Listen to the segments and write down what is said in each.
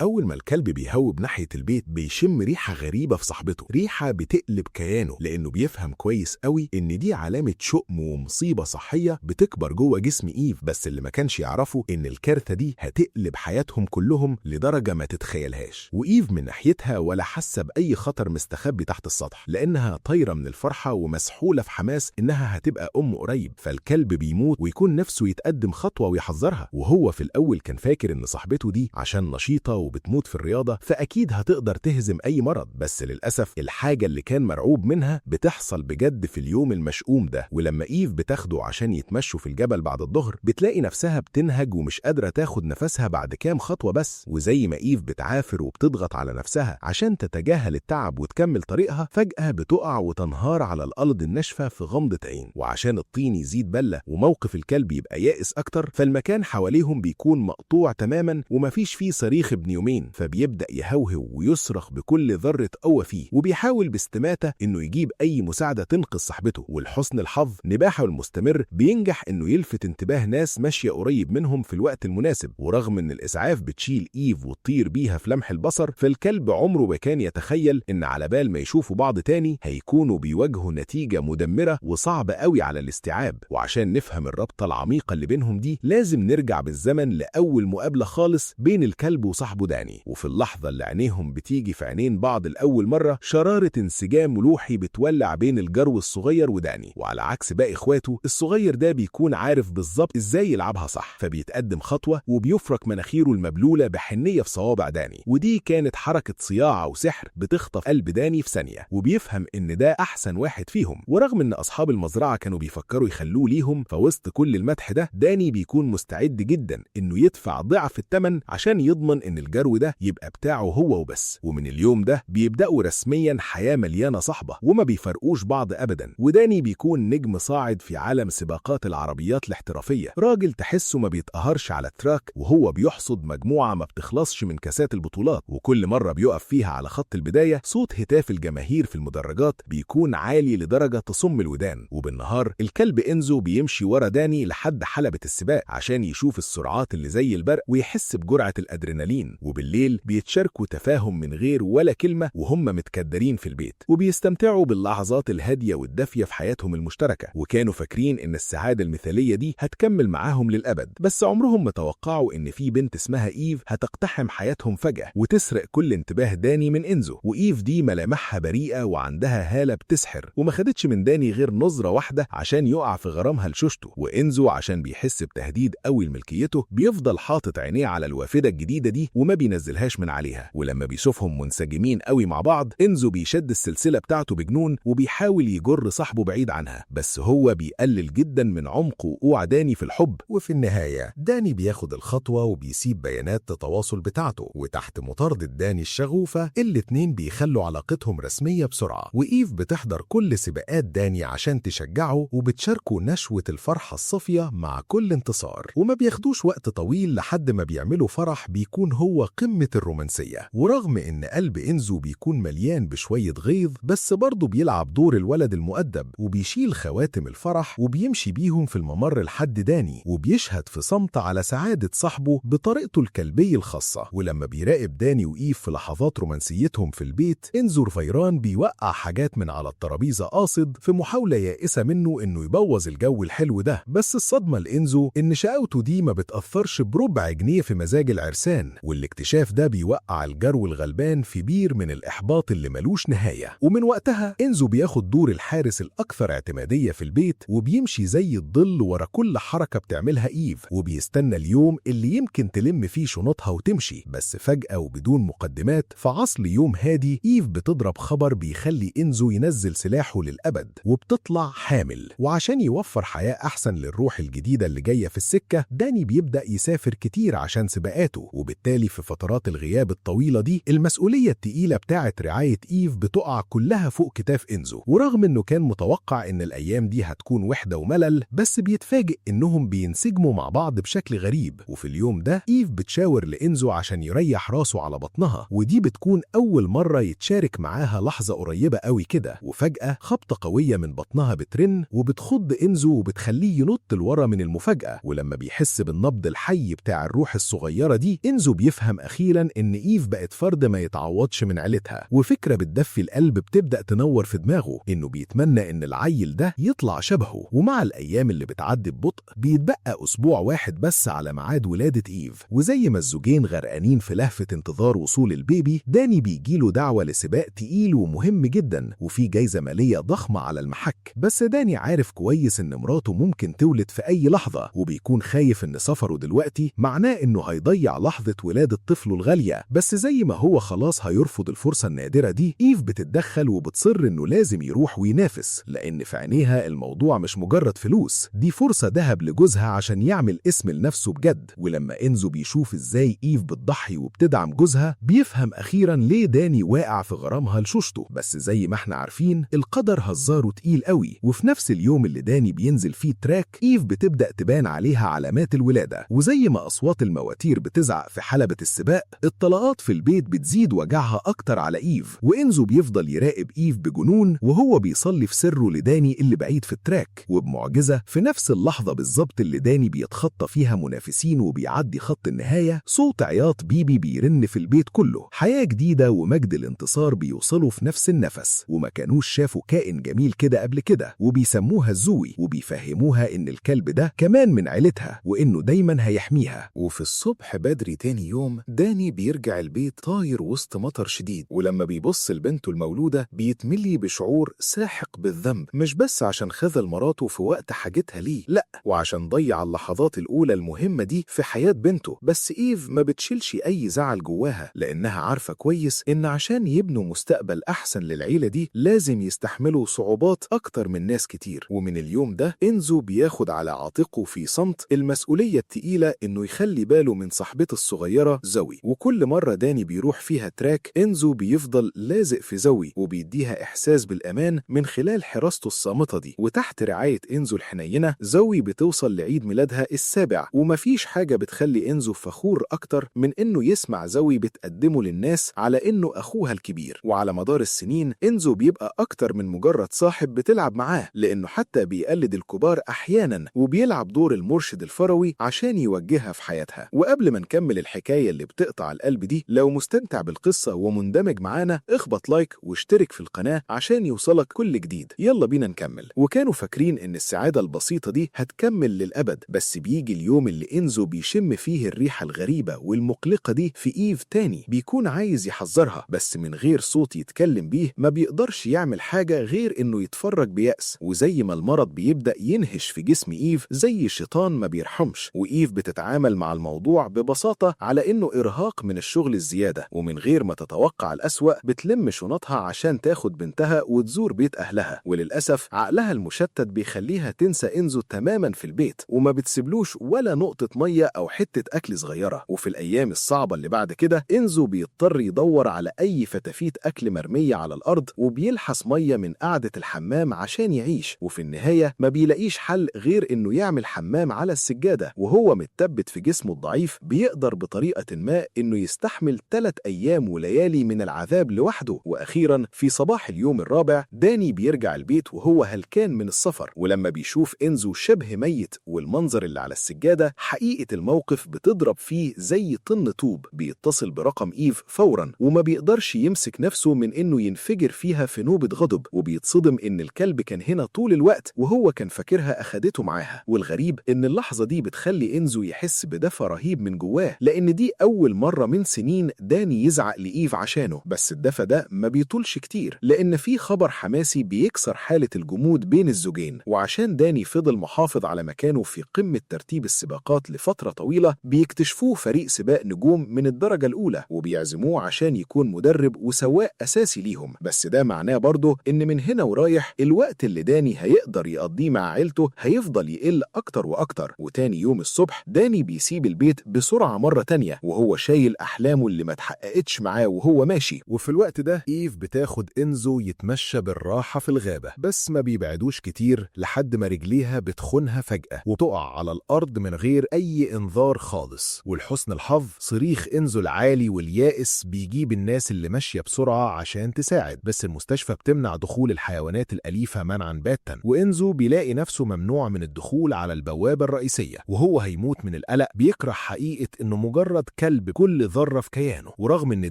أول ما الكلب بيهوب ناحية البيت بيشم ريحة غريبة في صاحبته، ريحة بتقلب كيانه لأنه بيفهم كويس قوي إن دي علامة شؤم ومصيبة صحية بتكبر جوه جسم إيف. بس اللي ما كانش يعرفه إن الكارثة دي هتقلب حياتهم كلهم لدرجة ما تتخيلهاش. وإيف من ناحيتها ولا حاسة بأي خطر مستخبي تحت السطح، لأنها طايرة من الفرحة ومسحولة في حماس إنها هتبقى أم قريب. فالكلب بيموت ويكون نفسه يتقدم خطوة ويحذرها، وهو في الأول كان فاكر إن صاحبته دي عشان نشيطة وبتموت في الرياضة فأكيد هتقدر تهزم أي مرض. بس للأسف الحاجة اللي كان مرعوب منها بتحصل بجد في اليوم المشؤوم ده. ولما إيف بتاخده عشان يتمشوا في الجبل بعد الظهر بتلاقي نفسها بتنهج ومش قادرة تاخد نفسها بعد كام خطوة بس. وزي ما إيف بتعافر وبتضغط على نفسها عشان تتجاهل التعب وتكمل طريقها، فجأة بتقع وتنهار على الأرض الناشفة في غمضة عين. وعشان الطين يزيد بلة وموقف الكلب يبقى يائس أكتر، فالمكان حواليهم بيكون مقطوع تماما ومفيش فيه صريخ ابن يومين، فبيبدأ يهوهو ويصرخ بكل ذرة قوة فيه، وبيحاول باستماتة إنه يجيب أي مساعدة تنقذ صاحبته. ولحسن الحظ نباحه المستمر بينجح إنه يلفت انتباه ناس ماشية قريب منهم في الوقت المناسب. ورغم إن الإسعاف بتشيل إيف وتطير بيها في لمح البصر، فالكلب عمره ما كان يتخيل إن على بال ما يشوفوا بعض تاني هيكونوا بيواجهوا نتيجة مدمرة وصعبة قوي على الاستيعاب. وعشان نفهم الرابطة العميقة اللي بينهم دي لازم نرجع بالزمن لأول مقابلة خالص بين الكلب وصاحبه داني. وفي اللحظة اللي عينيهم بتيجي في عينين بعض لأول مرة، شرارة انسجام ملوحي بتولع بين الجرو الصغير وداني. وعلى عكس باقي اخواته، الصغير ده بيكون عارف بالظبط ازاي يلعبها صح، فبيتقدم خطوة وبيفرك مناخيره المبلولة بحنية في صوابع داني. ودي كانت حركة صياعة وسحر بتخطف قلب داني في ثانية، وبيفهم ان ده احسن واحد فيهم. ورغم ان اصحاب المزرعة كانوا بيفكروا يخلوه ليهم، فوسط كل المدح ده داني بيكون مستعد جدا انه يدفع ضعف الثمن عشان يضمن ان الجرو ده يبقى بتاعه هو وبس. ومن اليوم ده بيبدأوا رسميا حياة مليانة صحبة وما بيفرقوش بعض ابدا. وداني بيكون نجم صاعد في عالم سباقات العربيات الاحترافية، راجل تحسه ما بيتقهرش على التراك وهو بيحصد مجموعة ما بتخلصش من كاسات البطولات. وكل مرة بيقف فيها على خط البداية صوت هتاف الجماهير في المدرجات بيكون عالي لدرجة تصم الودان. وبالنهار الكلب إنزو بيمشي ورا داني لحد حلبة السباق عشان يشوف السرعات اللي زي البرق ويحس بجرعة الأدرينالين. وبالليل بيتشاركوا تفاهم من غير ولا كلمة وهم متكدرين في البيت، وبيستمتعوا باللحظات الهادية والدافية في حياتهم المشتركة. وكانوا فاكرين إن السعادة المثالية دي هتكمل معاهم للأبد، بس عمرهم ما توقعوا إن في بنت اسمها إيف هتقتحم حياتهم فجأة وتسرق كل انتباه داني من إنزو. وإيف دي ملامحها بريئة وعندها هالة بتسحر، وما خدتش من داني غير نظرة واحدة عشان يقع في غرامها لشوشته. وإنزو عشان بيحس بتهديد قوي لملكيته بيفضل حاطط عينيه على الوافدة الجديدة دي وما بينزلهاش من عليها. ولما بيشوفهم منسجمين قوي مع بعض، إنزو بيشد السلسلة بتاعته بجنون وبيحاول يجر صاحبه بعيد عنها، بس هو بيقلل جدا من عمق وقوع داني في الحب. وفي النهاية داني بياخد الخطوة وبيسيب بيانات التواصل بتاعته، وتحت مطاردة داني الشغوفة الاتنين بيخلوا علاقتهم رسمية بسرعة. وإيف بتحضر كل سباقات داني عشان تشجعه وبتشاركوا نشوة الفرحة الصافية مع كل انتصار. وما بياخدوش وقت طويل لحد ما بيعملوا فرح بيكون هو قمة الرومانسية. ورغم إن قلب إنزو بيكون مليان بشوية غيظ، بس برضه بيلعب دور الولد المؤدب وبيشيل خواتم الفرح وبيمشي بيهم في الممر لحد داني، وبيشهد في صمت على سعادة صاحبه بطريقته الكلبية الخاصة. ولما بيراقب داني وإيف في لحظات رومانسيتهم في البيت، إنزو رفيران بيوقع حاجات من على الترابيزة قاصد في محاولة يائسة منه إنه يبوظ الجو الحلو ده. بس الصدمة لإنزو إن شقاوته دي ما بتأثرش بربع جنيه في مزاج العرسان، والاكتشاف ده بيوقع الجرو الغلبان في بير من الإحباط اللي ملوش نهاية. ومن وقتها إنزو بياخد دور الحارس الأكثر اعتمادية في البيت، وبيمشي زي الظل ورا كل حركة بتعملها إيف، وبيستنى اليوم اللي يمكن تلم فيه شنطها وتمشي. بس فجأة وبدون مقدمات في عصر يوم هادي، إيف بتضرب خبر بيخلي إنزو ينزل سلاحه للأبد، وبتطلع حامل. وعشان يوفر حياة أحسن للروح الجديدة اللي جاية في السكة، داني بيبدأ يسافر كتير عشان سباقاته. وبالتالي في فترات الغياب الطويلة دي المسؤولية التقيلة بتاعت رعاية إيف بتقع كلها فوق كتاف إنزو. ورغم إنه كان متوقع إن الأيام دي هتكون وحدة وملل، بس بيتفاجئ إنهم بينسجموا مع بعض بشكل غريب. وفي اليوم ده إيف بتشاور لإنزو عشان يريح راسه على بطنها، ودي بتكون أول مرة يتشارك معاها لحظة قريبة قوي كده. وفجأة خبطة قوية من بطنها بترن وبتخض إنزو وبتخليه ينط لورا من المفاجأة. ولما بيحس بالنبض الحي بتاع الروح الصغيرة دي، إنزو بيفهم بتفهم أخيراً إن إيف بقت فرد ما يتعوضش من عيلتها، وفكرة بتدفي القلب بتبدأ تنور في دماغه إنه بيتمنى إن العيل ده يطلع شبهه. ومع الأيام اللي بتعدي ببطء بيتبقى أسبوع واحد بس على ميعاد ولادة إيف، وزي ما الزوجين غرقانين في لهفة انتظار وصول البيبي، داني بيجيله دعوة لسباق تقيل ومهم جدا وفي جايزة مالية ضخمة على المحك. بس داني عارف كويس إن مراته ممكن تولد في أي لحظة، وبيكون خايف إن سفره دلوقتي معناه إنه هيضيع لحظة ولادة طفله الغالية. بس زي ما هو خلاص هيرفض الفرصة النادرة دي، إيف بتتدخل وبتصر إنه لازم يروح وينافس، لأن في عينيها الموضوع مش مجرد فلوس، دي فرصة ذهب لجوزها عشان يعمل اسم لنفسه بجد. ولما إنزو بيشوف إزاي إيف بتضحي وبتدعم جوزها بيفهم أخيرا ليه داني واقع في غرامها لشوشته. بس زي ما احنا عارفين القدر هزاره تقيل قوي، وفي نفس اليوم اللي داني بينزل فيه تراك إيف بتبدأ تبان عليها علامات الولادة. وزي ما أصوات المواتير بتزعق في حلبة السباق، الطلقات في البيت بتزيد وجعها أكتر على إيف، وإنزو بيفضل يراقب إيف بجنون وهو بيصلي في سره لداني اللي بعيد في التراك. وبمعجزة في نفس اللحظة بالظبط اللي داني بيتخطى فيها منافسين وبيعدي خط النهاية، صوت عياط بيبي بيرن في البيت كله. حياة جديدة ومجد الانتصار بيوصلوا في نفس النفس، وما كانوش شافوا كائن جميل كده قبل كده، وبيسموها زوي، وبيفهموها إن الكلب ده كمان من عيلتها وإنه دايما هيحميها. وفي الصبح بدري تاني يوم داني بيرجع البيت طاير وسط مطر شديد، ولما بيبص لبنته المولودة بيتملي بشعور ساحق بالذنب، مش بس عشان خذل مراته في وقت حاجتها ليه، لأ، وعشان ضيع اللحظات الأولى المهمة دي في حياة بنته. بس إيف ما بتشيلش أي زعل جواها، لأنها عارفة كويس إن عشان يبنوا مستقبل أحسن للعيلة دي لازم يستحملوا صعوبات أكتر من ناس كتير. ومن اليوم ده إنزو بياخد على عاتقه في صمت المسؤولية التقيلة إنه يخلي باله من صاحبته الصغيرة زوي. وكل مرة داني بيروح فيها تراك إنزو بيفضل لازق في زوي وبيديها إحساس بالأمان من خلال حراسته الصامتة دي. وتحت رعاية إنزو الحنينة زوي بتوصل لعيد ميلادها السابع، ومفيش حاجة بتخلي إنزو فخور أكتر من إنه يسمع زوي بتقدمه للناس على إنه أخوها الكبير. وعلى مدار السنين إنزو بيبقى أكتر من مجرد صاحب بتلعب معاه، لأنه حتى بيقلد الكبار أحيانا وبيلعب دور المرشد الفروي عشان يوجهها في حياتها. وقبل ما نكمل الحكاية اللي بتقطع القلب دي، لو مستمتع بالقصة ومندمج معانا اخبط لايك واشترك في القناة عشان يوصلك كل جديد. يلا بينا نكمل. وكانوا فاكرين إن السعادة البسيطة دي هتكمل للأبد، بس بيجي اليوم اللي إنزو بيشم فيه الريحة الغريبة والمقلقة دي في إيف تاني. بيكون عايز يحذرها بس من غير صوت يتكلم بيه، ما بيقدرش يعمل حاجة غير إنه يتفرج بيأس. وزي ما المرض بيبدأ ينهش في جسم إيف زي شيطان ما بيرحمش، وإيف بتتعامل مع الموضوع ببساطة على إنه إرهاق من الشغل الزيادة، ومن غير ما تتوقع الأسوأ بتلم شنطها عشان تاخد بنتها وتزور بيت أهلها. وللأسف عقلها المشتت بيخليها تنسى إنزو تماما في البيت، وما بتسيبلوش ولا نقطة مية أو حتة أكل صغيرة. وفي الأيام الصعبة اللي بعد كده إنزو بيضطر يدور على أي فتافيت أكل مرمية على الأرض، وبيلحس مية من قعدة الحمام عشان يعيش. وفي النهاية ما بيلاقيش حل غير إنه يعمل حمام على السجادة، وهو متثبت في جسمه الضعيف بيقدر بطريقة ما إنه يستحمل 3 أيام وليالي من العذاب لوحده. وأخيرا في صباح اليوم الرابع داني بيرجع البيت وهو هلكان من السفر، ولما بيشوف إنزو شبه ميت والمنظر اللي على السجادة، حقيقة الموقف بتضرب فيه زي طن طوب. بيتصل برقم إيف فورا وما بيقدرش يمسك نفسه من إنه ينفجر فيها في نوبة غضب، وبيتصدم إن الكلب كان هنا طول الوقت وهو كان فاكرها أخدته معاها. والغريب إن اللحظة دي بتخلي إنزو يحس بدفى رهيب من جواه، لأن دي أول مرة من سنين داني يزعق لإيف عشانه. بس الدفى ده ما بيطولش كتير، لأن في خبر حماسي بيكسر حالة الجمود بين الزوجين. وعشان داني فضل محافظ على مكانه في قمة ترتيب السباقات لفترة طويلة، بيكتشفوه فريق سباق نجوم من الدرجة الأولى وبيعزموه عشان يكون مدرب وسواق أساسي ليهم. بس ده معناه برضه إن من هنا ورايح الوقت اللي داني هيقدر يقضيه مع عيلته هيفضل يقل أكتر وأكتر. وتاني يوم الصبح داني بيسيب البيت بسرعة مرة تانية وهو شايل أحلامه اللي ما اتحققتش معاه وهو ماشي. وفي الوقت ده إيف بتاخد إنزو يتمشى بالراحة في الغابة، بس ما بيبعدوش كتير لحد ما رجليها بتخونها فجأة وتقع على الأرض من غير أي إنذار خالص. ولحسن الحظ صريخ إنزو العالي واليائس بيجيب الناس اللي ماشية بسرعة عشان تساعد، بس المستشفى بتمنع دخول الحيوانات الأليفة منعا باتا، وإنزو بيلاقي نفسه ممنوع من الدخول على البوابة الرئيسية وهو هيموت من القلق. بيكره حقيقة إنه مجرد كلب كل ذرة في كيانه. ورغم إن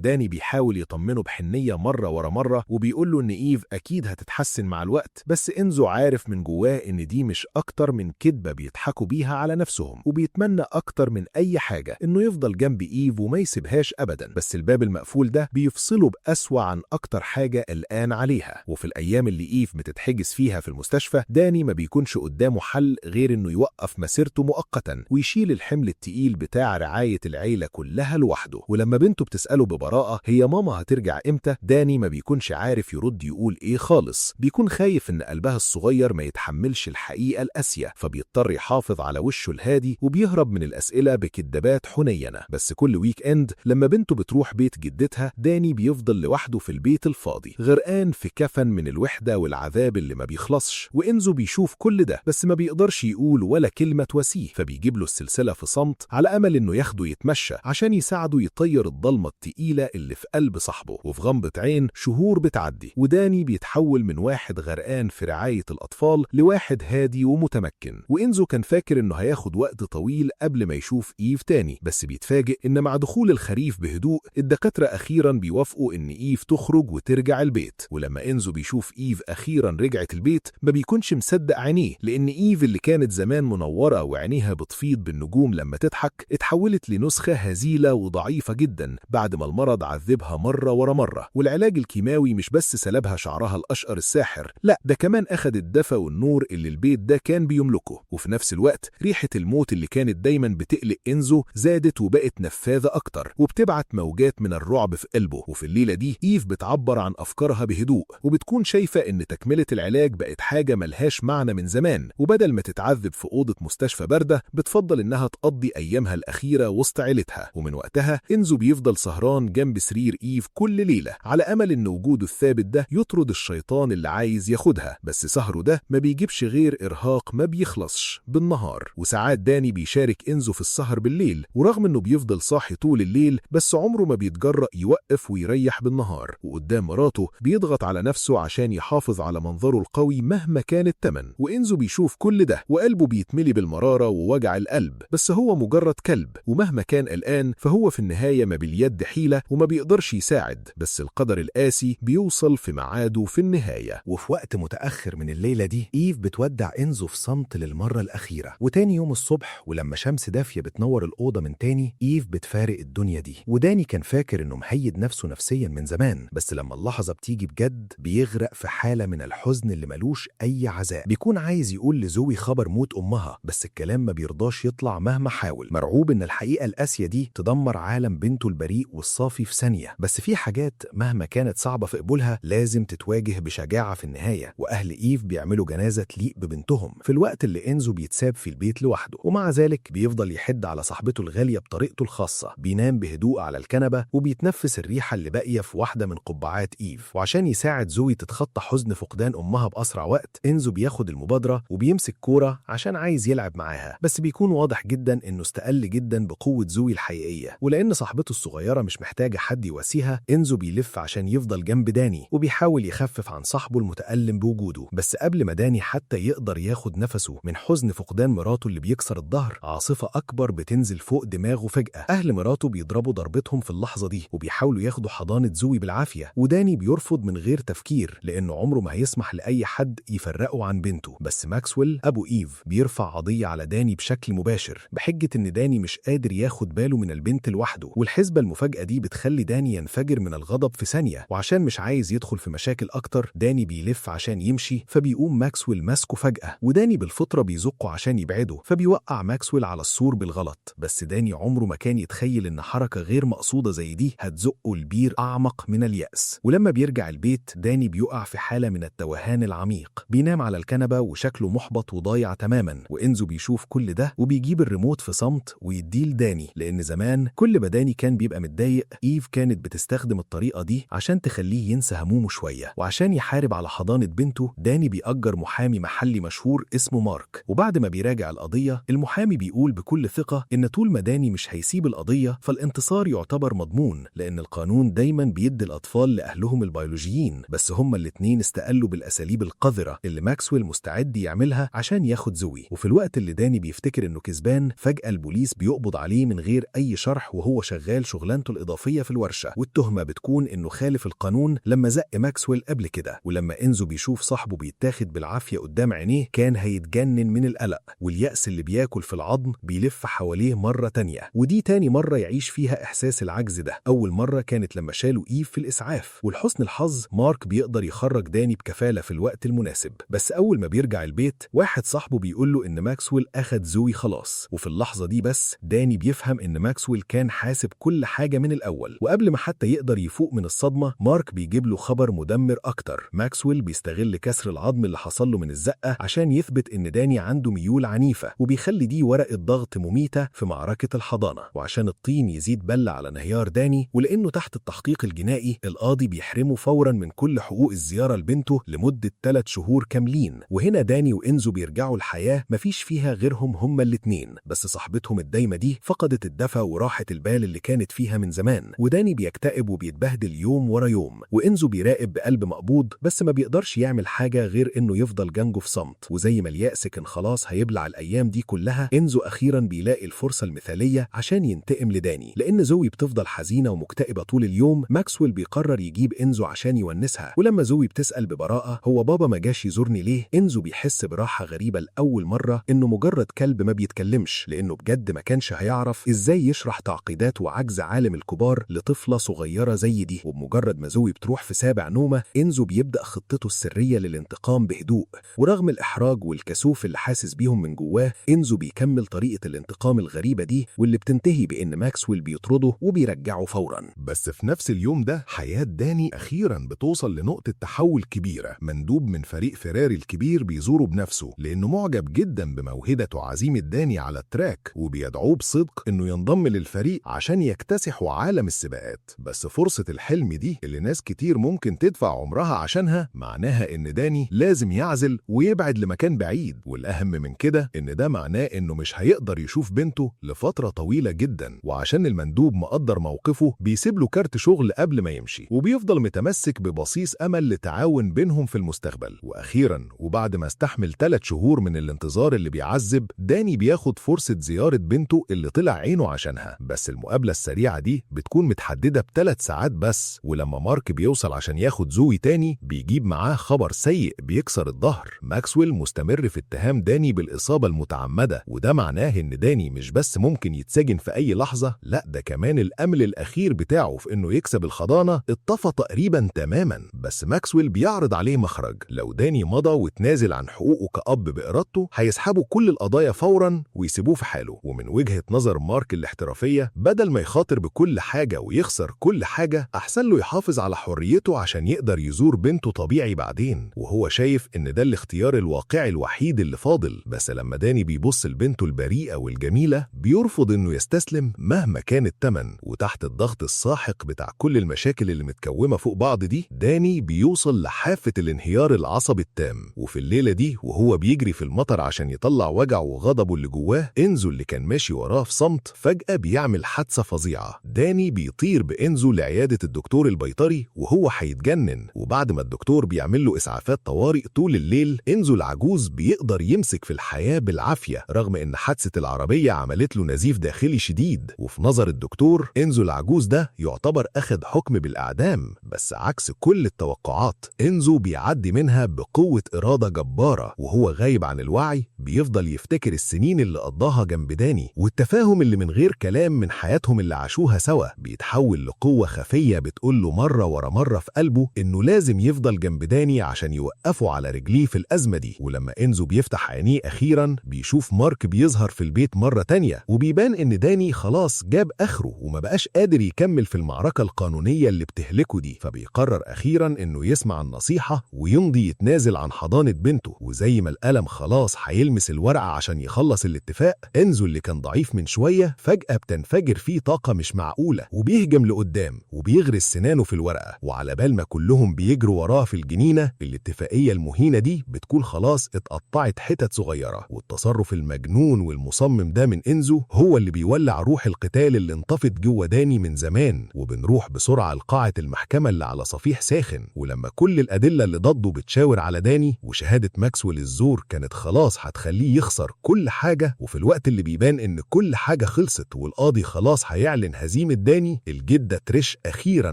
داني بيحاول يطمنه بحنية مرة ورا مرة وبيقول له إن إيف أكيد هتتحسن مع الوقت، بس إنزو عارف من جواه إن دي مش أكتر من كدبة بيضحكوا بيها على نفسهم، وبيتمنى أكتر من أي حاجة إنه يفضل جنب إيف وما يسيبهاش أبدا. بس الباب المقفول ده بيفصله بأسوأ عن أكتر حاجة قلقان عليها. وفي الأيام اللي إيف بتتحجز فيها في المستشفى، داني ما بيكونش قدامه حل غير إنه يوقف مسيرته مؤقتا ويشيل الحمل التقيل بتاع رعاية العيلة كلها لوحده. ولما بنته بتسأله ببراءة هي ماما هترجع إمتى، داني ما بيكونش عارف يرد يقول إيه خالص. بيكون خايف إن قلبها الصغير ما يتحملش الحقيقة القاسية، فبيضطر يحافظ على وشه الهادي وبيهرب من الأسئلة بكدبات حنينة. بس كل ويك إند لما بنته بتروح بيت جدتها، داني بيفضل لوحده في البيت الفاضي غرقان في كفن من الوحدة والعذاب اللي ما بيخلصش. وإنزو بيشوف كل ده بس ما بيقدرش يقول ولا كلمة تواسيه، فبيجيب له السلسلة في صمت على أمل إنه ياخده يتمشى عشان يساعده يطير الضلمة التقيلة اللي في قلب صاحبه. وفي غمضة عين شهور بتعدي وداني بيتحول من واحد غرقان في رعاية الأطفال لواحد هادي ومتمكن. وإنزو كان فاكر إنه هياخد وقت طويل قبل ما يشوف إيف تاني، بس بيتفاجئ إن مع دخول الخريف بهدوء الدكاترة أخيرا بيوافقوا إن إيف تخرج وترجع البيت. ولما إنزو بيشوف إيف أخيرا رجعت البيت ما بيكونش مصدق عينيه، لأن إيف اللي كانت زمان منورة وعينيها بتفيض بالنجوم لما تضحك اتحولت لنسخة هزيلة وضعيفة جدا بعد ما المرض عذبها مرة ورا مرة. والعلاج الكيماوي مش بس سلبها شعرها الأشقر الساحر، لا ده كمان أخد الدفى والنور اللي البيت ده كان بيملكه. وفي نفس الوقت ريحة الموت اللي كانت دايما بتقلق إنزو زادت وبقت نفاذة أكتر وبتبعت موجات من الرعب في قلبه. وفي الليلة دي إيف بتعبر عن أفكارها بهدوء وبتكون شايفة إن تكملة العلاج بقت حاجة ملهاش معنى من زمان، وبدل ما تتعذب في أوضة مستشفى باردة بتفضل إنها تقضي أيامها الأخيرة وسط عيلتها. ومن وقتها إنزو بيفضل سهران جنب سرير إيف كل ليلة على أمل إن وجوده الثابت ده يطرد الشيطان اللي عايز ياخدها. بس سهره ده ما بيجيبش غير إرهاق ما بيخلصش بالنهار. وساعات داني بيشارك إنزو في السهر بالليل، ورغم إنه بيفضل صاحي طول الليل بس عمره ما بيتجرأ يوقف ويريح بالنهار. وقدام مراته بيضغط على نفسه عشان يحافظ على منظره القوي مهما كان التمن. وإنزو بيشوف كل ده وقلبه بيتملي بالمرارة ووجع القلب، بس هو مجرد كلب ومهما كان قلقان فهو في النهاية ما باليد حيلة وما بيقدرش يساعد. بس القدر القاسي بيوصل في ميعاده في النهاية. وفي وقت متأخر من الليلة دي إيف بتودع إنزو في صمت للمرة الأخيرة. وتاني يوم الصبح ولما شمس دافية بتنور الأوضة من تاني، إيف بتفارق الدنيا دي. وداني كان فاكر إنه مهيد نفسه نفسيا من زمان، بس لما اللحظة بتيجي بجد بيغرق في حالة من الحزن اللي ملوش أي عزاء. بيكون عايز يقول لزوي خبر موت أمها بس الكلام ما بيرضاش يطلع مهما حاول، مرعوب إن الحقيقة القاسية دي تدمر عالم بنته البريء والصافي في ثانية. بس في حاجات مهما كانت صعبة في قبولها لازم تتواجه بشجاعة في النهاية، وأهل إيف بيعملوا جنازة تليق ببنتهم في الوقت اللي إنزو بيتساب في البيت لوحده. ومع ذلك بيفضل يحد على صاحبته الغالية بطريقته الخاصة، بينام بهدوء على الكنبة وبيتنفس الريحة اللي باقية في واحدة من قبعات إيف. وعشان يساعد زوي تتخطى حزن فقدان أمها بأسرع وقت، إنزو بياخد المبادرة وبيمسك كورة عشان عايز يلعب معاها، بس بيكون واضح جدا إنه استقل جدا بقوة زوي الحقيقية. ولأن صاحبته الصغيرة مش محتاجة حد يواسيها، إنزو بيلف عشان يفضل جنب داني وبيحاول يخفف عن صاحبه المتألم بوجوده. بس قبل ما داني حتى يقدر ياخد نفسه من حزن فقدان مراته اللي بيكسر الظهر، عاصفة أكبر بتنزل فوق دماغه فجأة. أهل مراته بيضربوا ضربتهم في اللحظة دي وبيحاولوا ياخدوا حضانة زوي بالعافية، وداني بيرفض من غير تفكير لأنه عمره ما هيسمح لأي حد يفرقه عن بنته. بس ماكسويل أبو إيف بيرفع قضية على داني بشكل مباشر بحجة إن داني مش قادر ياخد باله من البنت لوحده. والحسبة المفاجأة دي بتخلي داني ينفجر من الغضب في ثانية، وعشان مش عايز يدخل في مشاكل أكتر داني بيلف عشان يمشي، فبيقوم ماكسويل ماسكه فجأة وداني بالفطرة بيزقه عشان يبعده، فبيوقع ماكسويل على السور بالغلط. بس داني عمره ما كان يتخيل إن حركة غير مقصودة زي دي هتزقه لبير أعمق من اليأس. ولما بيرجع البيت داني بيقع في حالة من التوهان العميق، بينام على الكنبة وشكله محبط وضايع تماما. وإنزو بيشوف كل ده وبيجيب الريموت في صمت ويديه لداني، لأن زمان كل ما داني كان بيبقى متضايق إيف كانت بتستخدم الطريقة دي عشان تخليه ينسى همومه شوية. وعشان يحارب على حضانة بنته داني بيأجر محامي محلي مشهور اسمه مارك. وبعد ما بيراجع القضية المحامي بيقول بكل ثقة إن طول ما داني مش هيسيب القضية فالانتصار يعتبر مضمون، لأن القانون دايما بيدي الأطفال لأهلهم البيولوجيين. بس هما الاتنين استقلوا بالأساليب القذرة اللي ماكسويل مستعد يعملها عشان ياخد زوي. وفي الوقت اللي داني بيفتكر إنه كسبان فجأة البوليس بيقبض عليه من غير أي شرح وهو شغال شغلانته الإضافية في الورشة، والتهمة بتكون إنه خالف القانون لما زق ماكسويل قبل كده. ولما إنزو بيشوف صاحبه بيتاخد بالعافية قدام عينيه كان هيتجنن من القلق، واليأس اللي بياكل في العظم بيلف حواليه مرة تانية، ودي تاني مرة يعيش فيها إحساس العجز ده. أول مرة كانت لما شالوا إيف في الإسعاف، ولحسن الحظ مارك بيقدر يخرج داني بكفالة في الوقت المناسب. بس أول ما بيرجع البيت واحد صاحبه بيقول له إن ماكسويل أخد زوي خلاص، وفي اللحظة دي بس داني بيفهم إن ماكسويل كان حاسب كل حاجة من الأول. وقبل ما حتى يقدر يفوق من الصدمة مارك بيجيب له خبر مدمر أكتر. ماكسويل بيستغل كسر العظم اللي حصل له من الزقة عشان يثبت إن داني عنده ميول عنيفة، وبيخلي دي ورقة ضغط مميتة في معركة الحضانة. وعشان الطين يزيد بلة على انهيار داني، ولأنه تحت التحقيق الجنائي، القاضي بيحرمه فورا من كل حقوق الزيارة لبنته لمدة 3 شهور كاملين. وهنا داني وإنزو بيرجعوا الحياة مفيش فيها غيرهم هما الاتنين، بس صاحبتهم الدايمة دي فقدت الدفى وراحة البال اللي كانت فيها من زمان. وداني بيكتئب وبيتبهدل يوم ورا يوم، وإنزو بيراقب بقلب مقبوض بس ما بيقدرش يعمل حاجة غير إنه يفضل جنبه في صمت. وزي ما اليأس كان خلاص هيبلع الأيام دي كلها، إنزو أخيرا بيلاقي الفرصة المثالية عشان ينتقم لداني. لأن زوي بتفضل حزينة ومكتئبة طول اليوم، ماكسويل بيقرر يجيب إنزو عشان يونسها. ولما زوي بتسأل ببراءة هو بابا ما جاش يزورني ليه، إنزو بيحس براحة غريبة لأول مرة إنه مجرد كلب ما بيتكلمش، لأنه بجد ما كانش هيعرف إزاي يشرح تعقيدات وعجز عالم الكبار لطفلة صغيرة زي دي. وبمجرد ما زوي بتروح في سابع نومة، إنزو بيبدأ خطته السرية للانتقام بهدوء. ورغم الإحراج والكسوف اللي حاسس بيهم من جواه، إنزو بيكمل طريقة الانتقام الغريبة دي، واللي بتنتهي بإن ماكسويل بيطرده وبيرجعه فورا. بس في نفس اليوم ده حياة داني أخيرا بتوصل لنقطة تحول كبيرة. مندوب من فريق فيراري الكبير بيزوره بنفسه لأنه معجب جدا بموهبة وعزيمة داني على التراك، وبيدعوه بصدق إنه ينضم للفريق عشان يكتسحوا عالم السباقات. بس فرصة الحلم دي اللي ناس كتير ممكن تدفع عمرها عشانها معناها إن داني لازم يعزل ويبعد لمكان بعيد. والأهم من كده إن ده معناه إنه مش هيقدر يشوف بنته لفترة طويلة جدا. وعشان المندوب مقدر موقفه بيسيب له كارت شغل قبل ما يمشي، وبيفضل متمسك ببصيص أمل لتعاون بينهم في المستقبل. وأخيرا وبعد ما استحمل 3 شهور من الانتظار اللي بيعذب، داني بياخد فرصة زيارة بنته اللي طلع عينه عشانها. بس المقابلة السريعة دي بتكون متحددة ب3 ساعات بس. ولما مارك بيوصل عشان ياخد زوي تاني بيجيب معاه خبر سيء بيكسر الظهر. ماكسويل مستمر في اتهام داني بالإصابة المتعمدة، وده معناه إن داني مش بس ممكن يتسجن في أي لحظة، لا ده كمان الأمل الأخير بتاعه في إنه يكسب الحضانة اتطفى تقريبا تماما. بس ماكسويل بيعرض عليه مخرج. لو داني مضى وتنازل عن حقوقه كأب بإرادته هيسحبوا كل القضايا فورا ويسيبوه في حاله. ومن وجهة نظر مارك الاحترافية، بدل ما يخاطر بكل حاجة ويخسر كل حاجة، أحسن له يحافظ على حريته عشان يقدر يزور بنته طبيعي بعدين. وهو شايف إن ده الاختيار الواقعي الوحيد اللي فاضل. بس لما داني بيبص لبنته البريئة والجميلة بيرفض إنه يستسلم مهما كان التمن. وتحت الضغط الساحق بتاع كل المشاكل اللي متكومة فوق بعض دي، داني بيوصل لحافة الانهيار العصبي التام. وفي الليلة دي وهو بيجري في المطر عشان يطلع وجعه وغضبه اللي جواه، إنزو اللي كان ماشي وراه في صمت فجأة بيعمل حادثة فظيعة. داني بيطير بإنزو لعيادة الدكتور البيطري وهو هيتجنن. وبعد ما الدكتور بيعمل له إسعافات طوارئ طول الليل، إنزو العجوز بيقدر يمسك في الحياة بالعافية رغم إن حادثة العربية عملت له نزيف داخلي شديد. وفي نظر الدكتور إنزو العجوز ده يعتبر أخد حكم بالإعدام. بس عكس كل التوقعات، إنزو بيعدي منها بقوة إرادة جبارة. وهو غايب عن الوعي بيفضل يفتكر السنين اللي قضاها جنب داني، والتفاهم اللي من غير كلام من حياتهم اللي عاشوها سوا بيتحول لقوة خفية بتقول له مرة ورا مرة في قلبه إنه لازم يفضل جنب داني عشان يوقفه على رجليه في الأزمة دي. ولما إنزو بيفتح عينيه أخيرا بيشوف مارك بيظهر في البيت مرة تانية، وبيبان إن داني خلاص جاب آخره وما بقاش قادر يكمل في المعركة القانونية اللي بتهلكه دي. فبيقرر أخيرا إنه يسمع النصيحة ويمضي يتنازل عن حضانة بنته. وزي ما القلم خلاص هيلمس الورقة عشان يخلص الاتفاق، إنزو اللي كان ضعيف من شوية فجأة بتنفجر فيه طاقة مش معقولة، وبيهجم لقدام وبيغرس سنانه في الورقة. وعلى بال ما كلهم بيجروا وراه في الجنينة، الاتفاقية المهينة دي بتكون خلاص اتقطعت حتت صغيرة. والتصرف المجنون والمصمم ده من إنزو هو اللي بيولع روح القتال اللي انطفت جوه داني من زمان. وبنروح بسرعة لقاعة المحكمة اللي على صفيح ساخن. ولما كل الأدلة اللي ضده بتشاور على داني، وشهادة ماكسويل الزور كانت خلاص هتخليه يخسر كل حاجة، وفي الوقت اللي بيبان إن كل حاجة خلصت، خلصت والقاضي خلاص هيعلن هزيمة داني، الجدة تريش أخيرا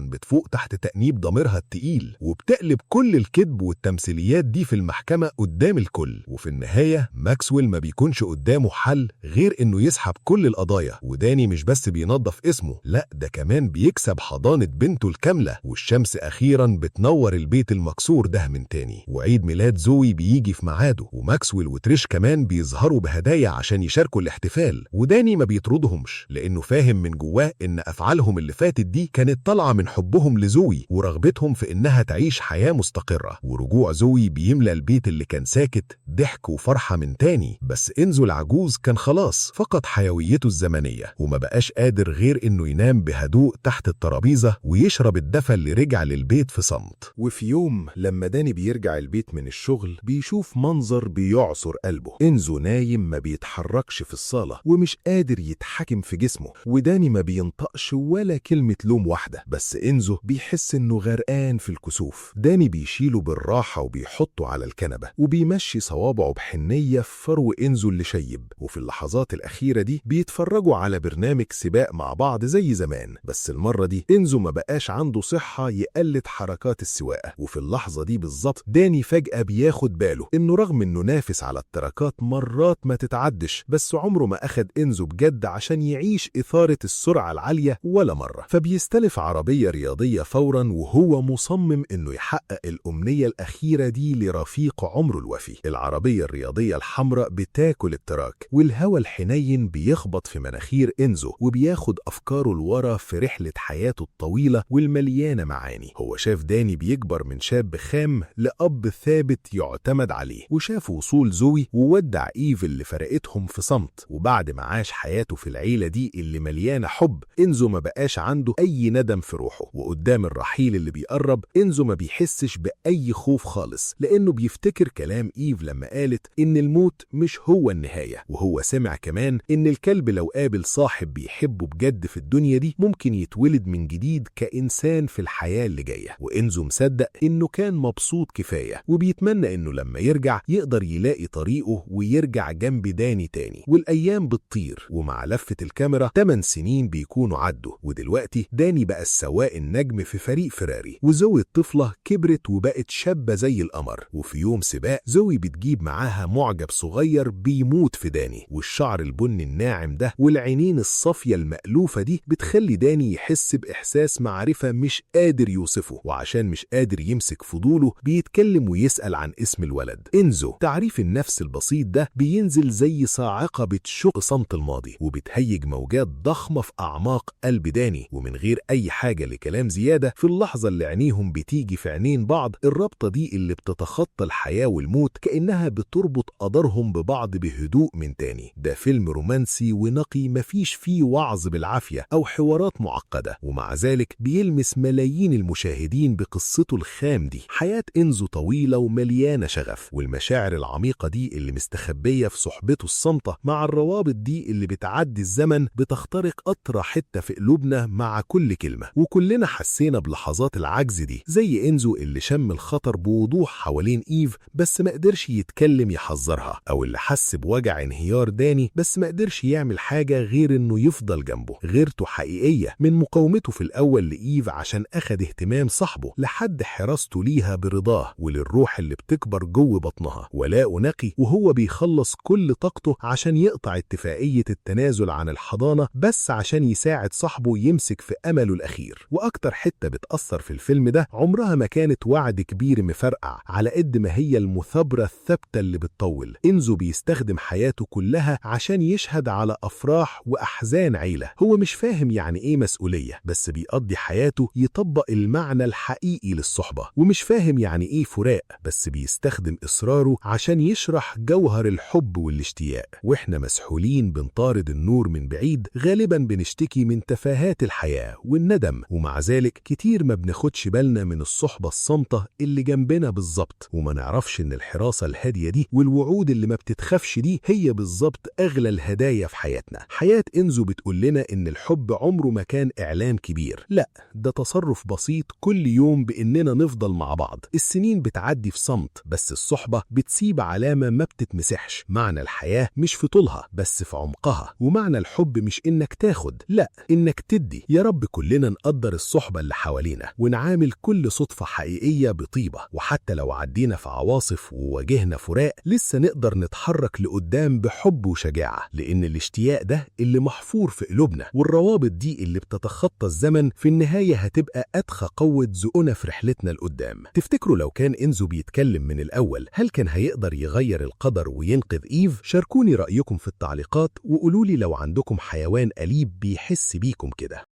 بتفوق تحت تأنيب ضميرها التقيل وبتقلب كل الكذب والتمثيليات دي في المحكمة قدام الكل. وفي النهاية ماكسويل ما بيكونش قدامه حل غير إنه يسحب كل القضايا، وداني مش بس بينظف اسمه، لا ده كمان بيكسب حضانة بنته الكاملة، والشمس أخيرا بتنور البيت المكسور ده من تاني، وعيد ميلاد زوي بيجي في ميعاده، وماكسويل وتريش كمان بيظهروا بهدايا عشان يشاركوا الاحتفال. وداني ما بيطردهمش لأنه فاهم من جواه إن أفعالهم اللي فاتت دي كانت طالعة من حبهم لزوي ورغبتهم في إنها تعيش حياة مستقرة. ورجوع زوي بيملى البيت اللي كان ساكت ضحك وفرحة من تاني، بس إنزو العجوز كان خلاص فقد حيويته الزمنية وما بقاش قادر غير إنه ينام بهدوء تحت الترابيزة ويشرب الدفى اللي رجع للبيت في صمت. وفي يوم لما داني بيرجع البيت من الشغل بيشوف منظر بيعصر قلبه. إنزو نايم ما بيتحركش في الصالة ومش قادر يتحكم في جسمه، وداني ما بينطقش ولا كلمة لوم واحدة، بس إنزو بيحس إنه غرقان في الكسوف. داني بيشيله بالراحة وبيحطه على الكنبة وبيمشي صوابعه بحنية في فرو إنزو اللي شيب. وفي اللحظات الأخيرة دي بيتفرجوا على برنامج سباق مع بعض زي زمان، بس المرة دي إنزو ما بقاش عنده صحة يقلد حركات السواقة. وفي اللحظة دي بالظبط داني فجأة بياخد باله إنه رغم إنه نافس على التراكات مرات ما تتعدش، بس عمره ما أخد إنزو بجد عشان يعيش إثارة السرعة العالية ولا مرة. فبيستلف عربية رياضية فورا وهو مصمم إنه يحقق الأمنية الأخيرة دي لرفيق عمره الوفي. العربية الرياضية الحمراء بتاكل التراك والهواء الحنين بيخبط في مناخير إنزو وبياخد أفكاره لورا في رحلة حياته الطويلة والمليانة معاني. هو شاف داني بيكبر من شاب خام لأب ثابت يعتمد عليه، وشاف وصول زوي وودع إيف اللي فرقتهم في صمت. وبعد ما عاش حياته في العيلة دي اللي مليانة حب، إنزو ما بقاش عنده أي ندم في روحه، وقدام الرحيل اللي بيقرب إنزو ما بيحسش بأي خوف خالص، لأنه بيفتكر كلام إيف لما قالت إن الموت مش هو النهاية. وهو سمع كمان إن الكلب لو قابل صاحب بيحبه بجد في الدنيا دي ممكن يتولد من جديد كإنسان في الحياة اللي جاية. وإنزو مصدق إنه كان مبسوط كفاية، وبيتمنى إنه لما يرجع يقدر يلاقي طريقه ويرجع جنب داني تاني. والأيام بتطير، ومع لفة الكاميرا 8 سنين بيكونوا عدوا، ودلوقتي داني بقى السواق النجم في فريق فيراري، وزوي الطفلة كبرت وبقت شابة زي القمر. وفي يوم سباق زوي بتجيب معاها معجب صغير بيموت في داني، والشعر البني الناعم ده والعينين الصافية المألوفة دي بتخلي داني يحس بإحساس معرفة مش قادر يوصفه. وعشان مش قادر يمسك فضوله بيتكلم ويسأل عن اسم الولد إنزو. تعريف النفس البسيط ده بينزل زي صاعقة بتشق صمت الماضي وبتهيج موجات ضخمة في أعماق قلب داني. ومن غير أي حاجة لكلام زيادة، في اللحظة اللي عينيهم بتيجي في عينين بعض، الرابطة دي اللي بتتخطى الحياة والموت كأنها بتربط قدرهم ببعض بهدوء من تاني. ده فيلم رومانسي ونقي مفيش فيه وعظ بالعافية أو حوارات معقدة، ومع ذلك بيلمس ملايين المشاهدين بقصته الخام دي. حياة إنزو طويلة ومليانة شغف، والمشاعر العميقة دي اللي مستخبية في صحبته الصامتة مع الروابط دي اللي بتعدي الزمن بتخترق أطرى حتة في قلوبنا مع كل كلمة. وكلنا حسينا بلحظات العجز دي، زي إنزو اللي شم الخطر بوضوح حوالين إيف بس ما قدرش يتكلم يحذرها، أو اللي حس بوجع انهيار داني بس ما قدرش يعمل حاجة غير إنه يفضل جنبه. غيرته حقيقية من مقاومته في الأول لإيف عشان أخد اهتمام صاحبه لحد حراسته ليها برضاه، وللروح اللي بتكبر جوه بطنها ولاء نقي وهو بيخلص كل طاقته عشان يقطع اتفاقية التنازل عن الحضانة بس عشان يساعد صاحبه يمسك في أمله الأخير. وأكتر حتة بتأثر في الفيلم ده عمرها ما كانت وعد كبير مفرقع على قد ما هي المثابرة الثابتة اللي بتطول. إنزو بيستخدم حياته كلها عشان يشهد على أفراح وأحزان عيلة. هو مش فاهم يعني إيه مسؤولية، بس بيقضي حياته يطبق المعنى الحقيقي للصحبة. ومش فاهم يعني إيه فراق، بس بيستخدم إصراره عشان يشرح جوهر الحب والاشتياق. وإحنا مسحولين بنطارد النور من بعيد، غالبا بنشتكي من تفاهات الحياة والندم، ومع ذلك كتير ما بناخدش بالنا من الصحبة الصامتة اللي جنبنا بالظبط، وما نعرفش إن الحراسة الهادية دي والوعود اللي ما بتتخافش دي هي بالظبط أغلى الهدايا في حياتنا. حياة إنزو بتقول لنا إن الحب عمره ما كان إعلان كبير، لا ده تصرف بسيط كل يوم بإننا نفضل مع بعض. السنين بتعدي في صمت، بس الصحبة بتسيب علامة ما بتتمسحش. معنى الحياة مش في طولها بس في عمقها، ومعنى معنى الحب مش إنك تاخد، لأ، إنك تدي. يا رب كلنا نقدر الصحبة اللي حوالينا ونعامل كل صدفة حقيقية بطيبة، وحتى لو عدينا في عواصف وواجهنا فراق لسه نقدر نتحرك لقدام بحب وشجاعة، لأن الاشتياق ده اللي محفور في قلوبنا، والروابط دي اللي بتتخطى الزمن في النهاية هتبقى أدخى قوة زقنا في رحلتنا لقدام. تفتكروا لو كان إنزو بيتكلم من الأول هل كان هيقدر يغير القدر وينقذ إيف؟ شاركوني رأيكم في التعليقات وقولولي لو عندكم حيوان أليف بيحس بيكم كده.